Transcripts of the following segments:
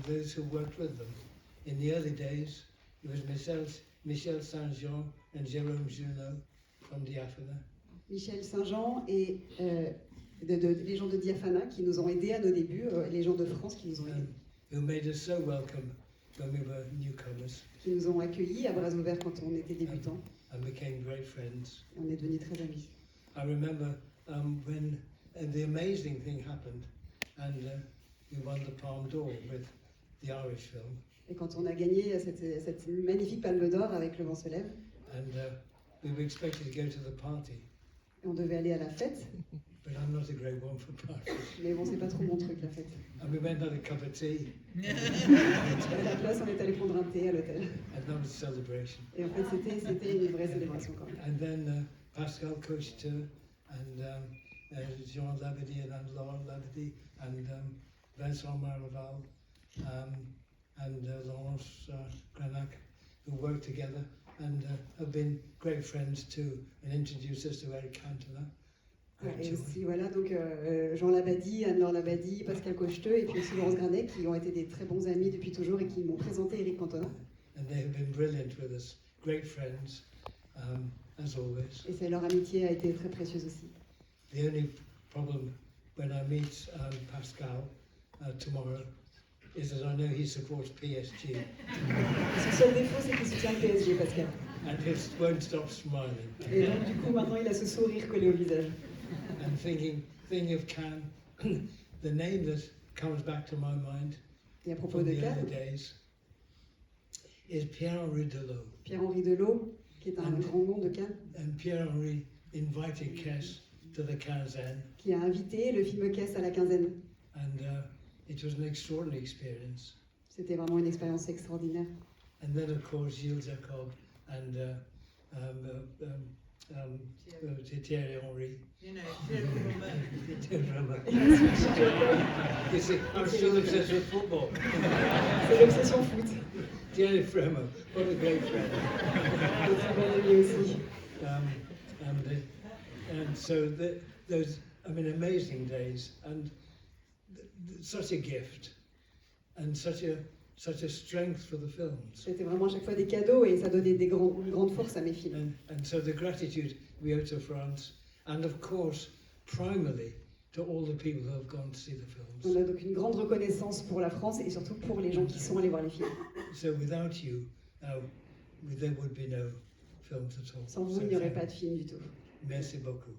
Those who worked with them. In the early days, it was Michel Saint-Jean and Jérôme Junot from Diaphana. Michel Saint-Jean et les gens de Diaphana qui nous ont aidés à nos débuts, les gens de France qui nous ont aidés. Who made us so welcome when we were newcomers. Qui nous ont accueillis à bras ouverts quand on était débutants. And became great friends. Et on est devenus très amis. I remember when the amazing thing happened, and we won the Palme d'Or with the Irish film. Et quand on a gagné cette magnifique Palme d'Or avec Le Vent se lève. And we were expected to go to the party. Et on devait aller à la fête. But I'm not a great one for parties. Mais bon, c'est pas trop mon truc la fête. And we went had a cup of tea. À la place, on est allé prendre un thé à l'hôtel. And that was a celebration. Et en fait, c'était une vraie célébration quand même. And then Pascal Cocheteur and Jean Labadie and Laurent Labadie and Vincent Maraval and Laurence Granac, who worked together and have been great friends too, and introduced us to Eric Cantona. Et aussi, voilà, donc Jean Labadie, Anne-Laure Labadie, Pascal Cocheteux et puis aussi Laurence Granet qui ont été des très bons amis depuis toujours et qui m'ont présenté Eric Cantona. And they have been brilliant with us, great friends, as always. Et leur amitié a été très précieuse aussi. The only problem when I meet Pascal tomorrow is that I know he supports PSG. Son seul défaut, c'est qu'il soutient le PSG, Pascal. And he won't stop smiling. Et donc, du coup, maintenant, il a ce sourire collé au visage. And thinking of Cannes, the name that comes back to my mind Et à propos from de the Cannes, early days is Pierre-Henri Delot. Pierre-Henri Delot, qui est un grand nom de Cannes, And Pierre-Henri invited Kess to the Quinzaine. qui a invité le film Kess à la quinzaine. And it was an extraordinary experience. C'était vraiment une expérience extraordinaire. And then, of course, Gilles Jacob and Thierry Henry. You know, Thierry Romain. You see, I'm still obsessed with football. C'est l'obsession foot. Thierry Fremont, what a great friend. Et très bon ami aussi. And so those, I mean, amazing days, and such a gift, and such a strength for the films. C'était vraiment à chaque fois des cadeaux et ça donnait une grande force à mes films. And so the gratitude we owe to France, and of course, primarily to all the people who have gone to see the films. On a donc une grande reconnaissance pour la France et surtout pour les gens qui sont allés voir les films. So without you, there would be no films at all. Sans vous, il n'y aurait pas de film du tout. Merci beaucoup.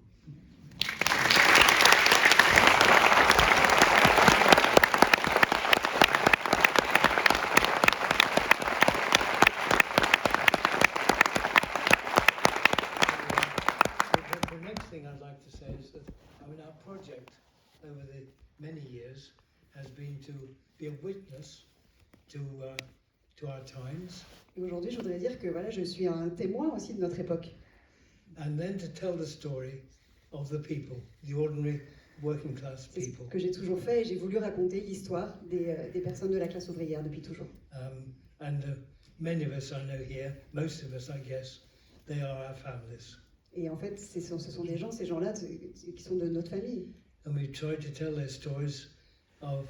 The next thing I'd like to say is that, I mean, our project over the many years has been to be a witness to our times. Et aujourd'hui, je voudrais dire que voilà, je suis un témoin aussi de notre époque. And then to tell the story of the people, the ordinary working class C'est people. ce que j'ai toujours fait et j'ai voulu raconter l'histoire des personnes de la classe ouvrière depuis toujours. Many of us I know here, most of us I guess, they are our families. Et en fait, ce sont des gens, ces gens-là, qui sont de notre famille. And we tried to tell their stories of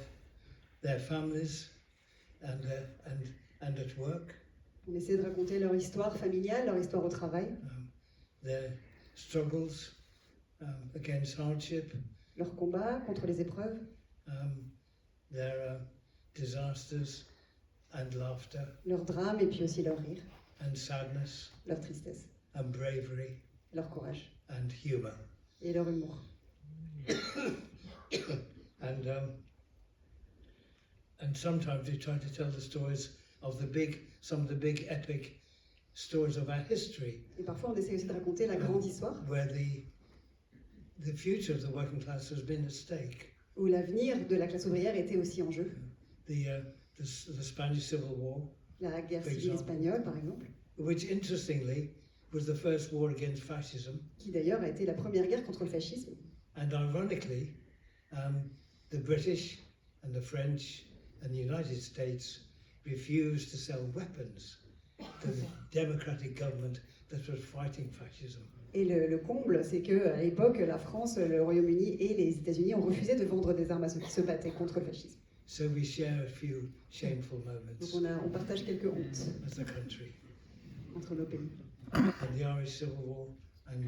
their families and at work. On essaie de raconter leur histoire familiale, leur histoire au travail, Their struggles against hardship, leur combat contre les épreuves, their disasters and laughter leur drame et puis aussi leur rire, and sadness leur tristesse, and bravery leur courage and humor. et leur humour. And sometimes we try to tell the stories of some of the big epic stories of our history, Et parfois, on essaie aussi de raconter la grande histoire where the future of the working class has been at stake. où l'avenir de la classe ouvrière était aussi en jeu. The Spanish Civil War, La guerre civile espagnole, par exemple, which interestingly was the first war against fascism, qui d'ailleurs a été la première guerre contre le fascisme. and ironically, the British and the French and the United States refused to sell weapons to the democratic government that was fighting fascism. Et le comble, c'est qu'à l'époque, la France, le Royaume-Uni et les États-Unis ont refusé de vendre des armes à ceux qui se battaient contre le fascisme. So we share a few shameful Donc moments on partage quelques hontes as a country. entre nos pays. And the Irish Civil War and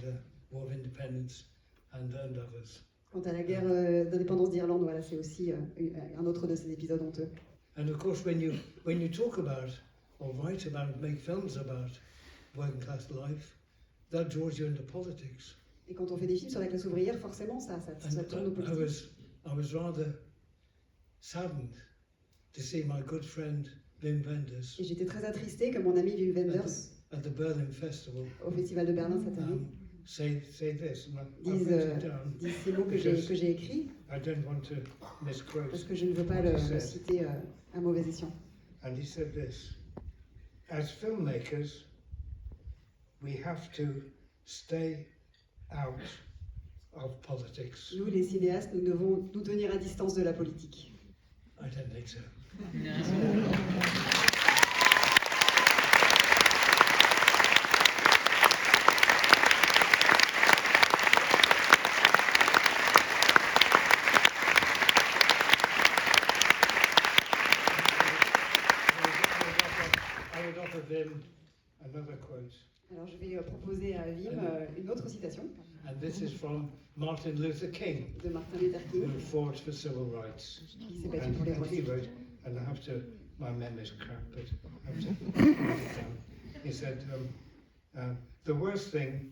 War of Independence and others. Quant à la guerre d'indépendance d'Irlande, voilà, c'est aussi un autre de ces épisodes honteux. And of course, when you talk about or write about, make films about working class life, that draws you into politics. Et quand on fait des films sur la classe ouvrière, forcément, ça tourne au And politique. I was rather saddened to see my good friend Wim Wenders Et j'étais très attristée que mon ami Wim Wenders, at the Berlin Festival au Festival de Berlin cette année, say this. And I've dise written it down ces mots que j'ai écrits, I don't want to misquote. parce que je ne veux pas le citer à mauvais escient. And he said this: as filmmakers, we have to stay out of politics. Nous, les cinéastes, nous devons nous tenir à distance de la politique. I don't think so. I would offer Wim another quote. Alors je vais proposer à Wim une autre citation And this is from Martin Luther King, de Martin Luther who King, fought for civil rights. qui s'est battu pour les droits he civiques. wrote, and I have to, my memory's crap, but I have to write it down. He said, the worst thing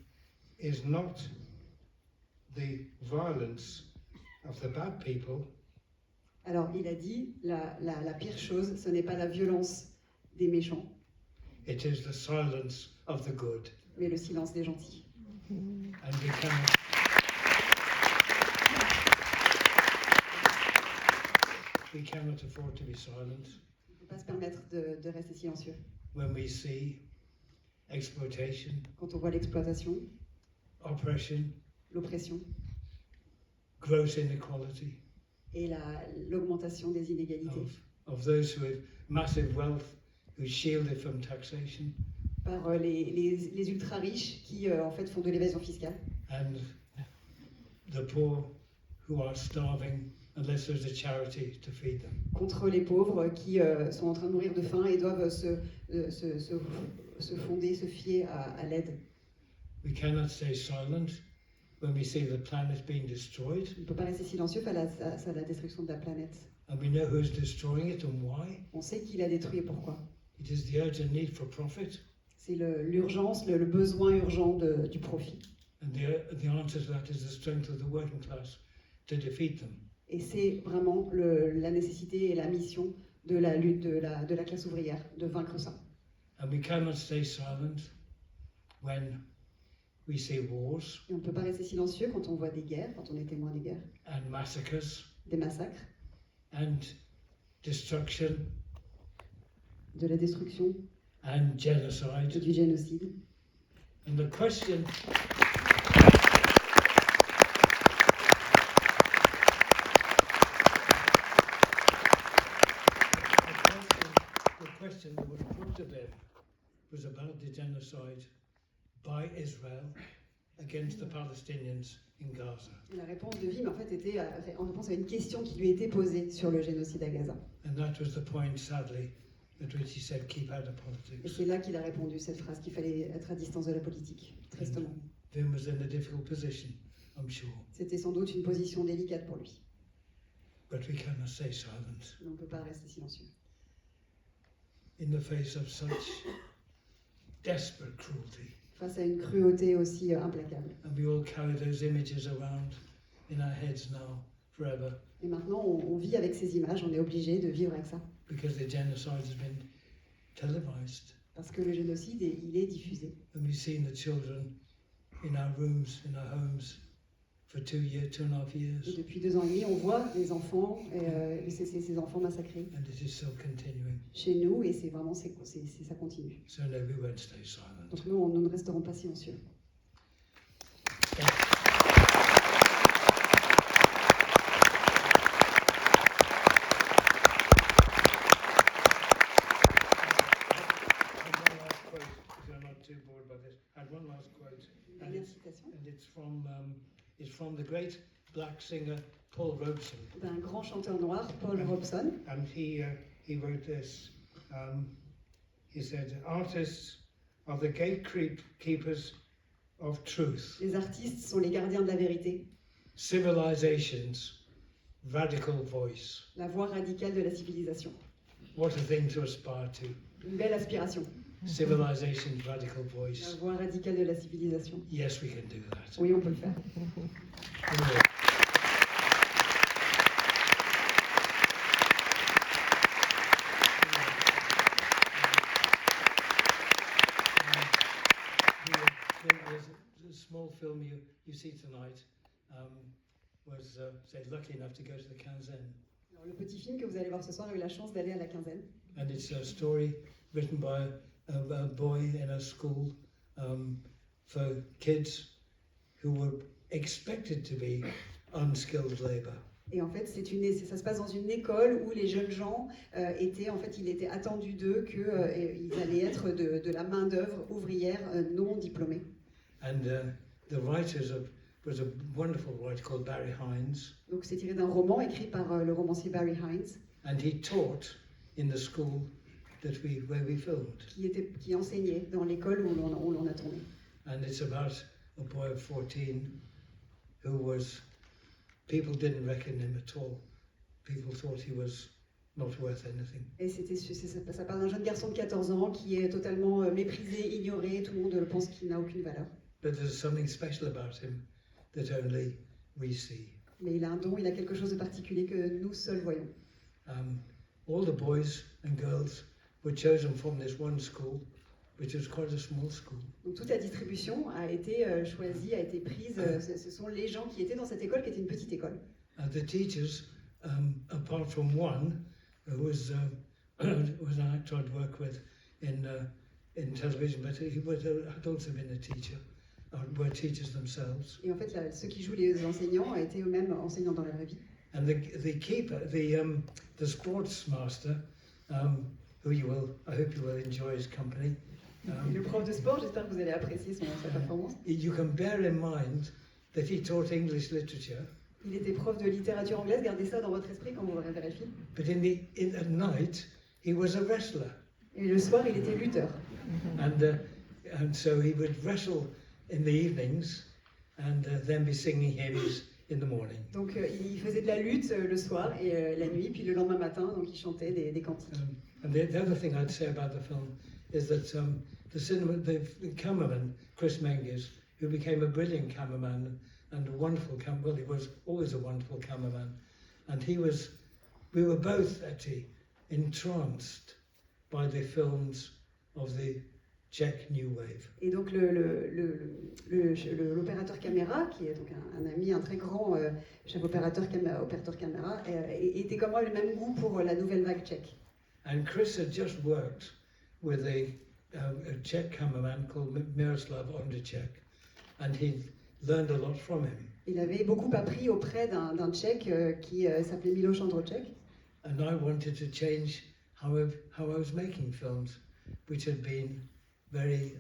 is not the violence of the bad people, Alors il a dit, la pire chose, ce n'est pas la violence des méchants, it is the silence of the good. mais le silence des gentils. And we cannot afford to be silent On ne peut pas se permettre de rester silencieux. when we see exploitation, Quand on voit l'exploitation, oppression, l'oppression gross inequality et l'augmentation des inégalités of those who have massive wealth, who shielded from taxation, par les ultra-riches qui en fait font de l'évasion fiscale and the poor who are starving unless there's a charity to feed them. contre les pauvres qui sont en train de mourir de faim et doivent se fonder, se fier à l'aide. We cannot stay silent when we see the planet being destroyed, On ne peut pas rester silencieux face à la destruction de la planète. and we know who's destroying it and why. On sait qui l'a détruit et pourquoi. It is the urgent need for profit, C'est l'urgence, le besoin urgent du profit. and the answer to that is the strength of the working class to defeat them. Et c'est vraiment la nécessité et la mission de la lutte de la classe ouvrière, de vaincre ça. And we cannot stay silent when we see wars Et on ne peut pas rester silencieux quand on voit des guerres, quand on est témoin des guerres, and massacres des massacres, and destruction de la destruction and et genocide. du génocide. And the question that was put to them was about the genocide by Israel against the Palestinians in Gaza. Et la réponse de Wim, en fait, était en réponse à une question qui lui était posée sur le génocide à Gaza. And that was the point, sadly, at which he said, keep out of Et politics. c'est là qu'il a répondu cette phrase, qu'il fallait être à distance de la politique, tristement. Wim was in a difficult position, I'm sure. C'était sans doute une position délicate pour lui. But we cannot stay silent Mais on ne peut pas rester silencieux. in the face of such desperate cruelty. Face à une cruauté aussi implacable. And we all carry those images around in our heads now, forever, Et maintenant, on vit avec ces images, on est obligé de vivre avec ça. because the genocide has been televised. Parce que le génocide, il est diffusé. And we've seen the children in our rooms, in our homes, for 2.5 Et years. depuis 2 ans et demi, on voit les enfants, ces enfants massacrés And it is still continuing. chez nous, et c'est vraiment, ça continue. So no, we won't stay silent. Donc nous ne resterons pas silencieux. One last quote, if you're not too bored by this. I had one last quote, and Dernière citation. it's from the great black singer Paul Robeson, d'un grand chanteur noir, Paul Robeson. and he wrote this. He said, "Artists are the gatekeepers of truth. Les artistes sont les gardiens de la vérité, Civilization's radical voice. la voix radicale de la civilisation. What a thing to aspire to. Une belle aspiration, Civilization's radical la voice. voix radicale de la civilisation. Yes, we can do that." Oui, on peut le faire. Anyway. The small film you see tonight was say lucky enough to go to the Kanzen, Alors, le petit film que vous allez voir ce soir a eu la chance d'aller à la quinzaine. and it's a story written by a boy in a school for kids who were expected to be unskilled labor. Et en fait, ça se passe dans une école où les jeunes gens il était attendu d'eux qu'ils allaient être de la main-d'œuvre ouvrière non diplômée. And the was a wonderful writer called Barry Hines, Donc c'est tiré d'un roman écrit par le romancier Barry Hines, and he taught in the school where we filmed. qui enseignait dans l'école où l'on a tourné. And it's about a boy of 14 who people didn't reckon him at all. People thought he was not worth anything. Et ça parle d'un jeune garçon de 14 ans qui est totalement méprisé, ignoré, tout le monde pense qu'il n'a aucune valeur. But there's something special about him that only we see. Mais il a un don, il a quelque chose de particulier que nous seuls voyons. All the boys and girls were chosen from this one school, which was quite a small school. Donc toute la distribution a été choisie, a été prise. Ce sont les gens qui étaient dans cette école, qui était une petite école. The teachers, apart from one who was an actor I'd worked with in television, but he had also been a teacher, were teachers themselves. Et en fait, ceux qui jouent les enseignants étaient eux-mêmes enseignants dans la vraie vie. And the keeper, the sports master, who I hope you will enjoy his company. Et le prof de sport, j'espère que vous allez apprécier sa performance. You can bear in mind that he taught English literature. Il était prof de littérature anglaise, gardez ça dans votre esprit quand vous regarderez le film. But at night, he was a wrestler. Et le soir, il était lutteur. And so he would wrestle in the evenings and then be singing hymns in the morning. Donc il faisait de la lutte le soir et la nuit, puis le lendemain matin, donc il chantait des cantiques. And the other thing I'd say about the film is that the cameraman, Chris Menges, who became a brilliant cameraman and a wonderful well, he was always a wonderful cameraman, and we were both actually entranced by the films of the Czech New Wave. Et donc l'opérateur caméra, qui est donc un ami, un très grand chef opérateur caméra, était comme moi le même goût pour la nouvelle vague tchèque. And Chris had just worked with a Czech cameraman called Miroslav Ondřeček, and he learned a lot from him. Il avait beaucoup appris auprès d'un Tchèque qui s'appelait Miloš Ondřeček. And I wanted to change how I was making films, which had been very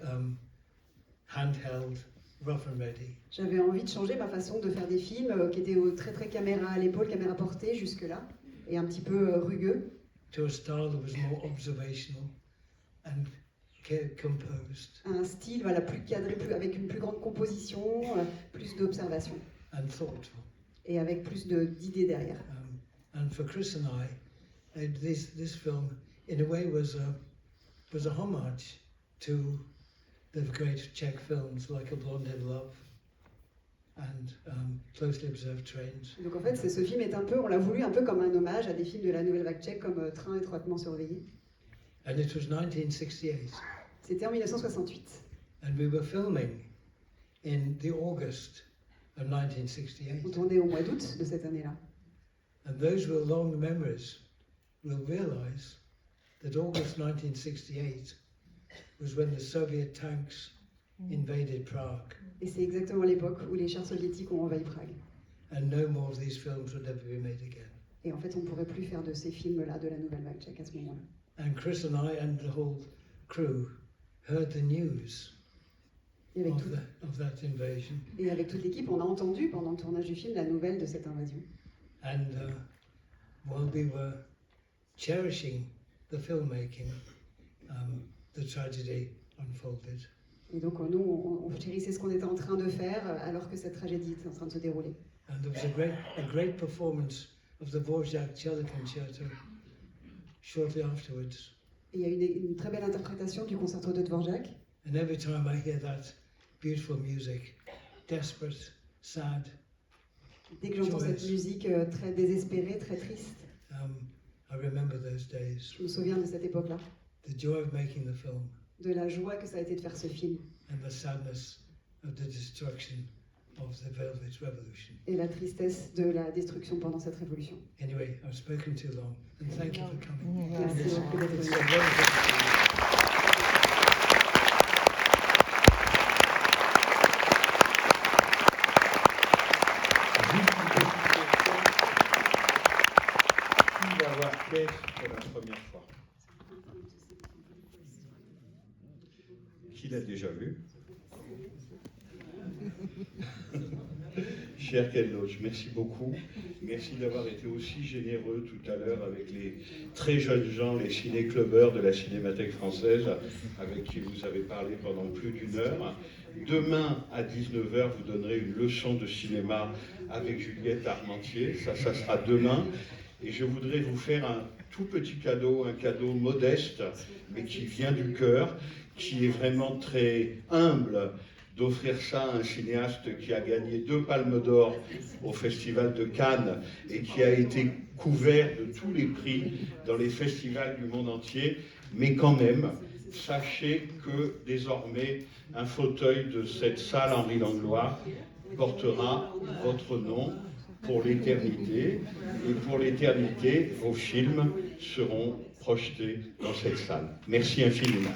handheld, rough and ready. J'avais envie de changer ma façon de faire des films qui étaient très très caméra à l'épaule, caméra portée jusque-là, et un petit peu rugueux. To a style that was more observational and composed. Un style voilà, plus cadré, avec une plus grande composition, plus d'observation. And thoughtful. Et avec plus d'idées derrière. And for Chris and I, this film, in a way, was a homage to the great Czech films like A Blonde in Love and Closely Observed Trains. Donc en fait, ce film est on l'a voulu un peu comme un hommage à des films de la nouvelle vague tchèque comme Train étroitement surveillé. And it was 1968. C'était en 1968. And we were filming in the August of 1968. On tournait au mois d'août de cette année-là. And those who are long memories will realize that August 1968 was when the Soviet tanks invaded Prague. Et c'est exactement l'époque où les chars soviétiques ont envahi Prague. And no more of these films would ever be made again. Et en fait, on ne pourrait plus faire de ces films-là, de la nouvelle vague tchèque à ce moment-là. And Chris and I and the whole crew heard the news Et avec, of that invasion. et avec toute l'équipe, on a entendu pendant le tournage du film la nouvelle de cette invasion. And while we were cherishing the filmmaking, the tragedy unfolded. Et donc nous, on chérissait ce qu'on était en train de faire alors que cette tragédie était en train de se dérouler. And there was a great performance of the Dvorak cello concerto shortly afterwards. Et il y a eu une très belle interprétation du concerto de Dvorak. And every time I hear that beautiful music, desperate, sad, Dès que j'entends cette musique très désespérée, très triste, I remember those days, je me souviens de cette époque-là, the joy of making the film de la joie que ça a été de faire ce film and the sadness of the destruction of the Velvet Revolution. et la tristesse de la destruction pendant cette révolution. Anyway, I've spoken too long, and thank you for coming. Merci beaucoup d'être It's venu. a wonderful- Qui va voir Keith pour la première fois? Qui l'a déjà vu? Cher Ken Loach, merci beaucoup. Merci d'avoir été aussi généreux tout à l'heure avec les très jeunes gens, les ciné-clubbers de la Cinémathèque française, avec qui vous avez parlé pendant plus d'une heure. Demain, à 19h, vous donnerez une leçon de cinéma avec Juliette Armentier. Ça sera demain. Et je voudrais vous faire un tout petit cadeau, un cadeau modeste, mais qui vient du cœur, qui est vraiment très humble, d'offrir ça à un cinéaste qui a gagné 2 palmes d'or au Festival de Cannes et qui a été couvert de tous les prix dans les festivals du monde entier. Mais quand même, sachez que désormais, un fauteuil de cette salle Henri Langlois portera votre nom pour l'éternité. Et pour l'éternité, vos films seront projetés dans cette salle. Merci infiniment.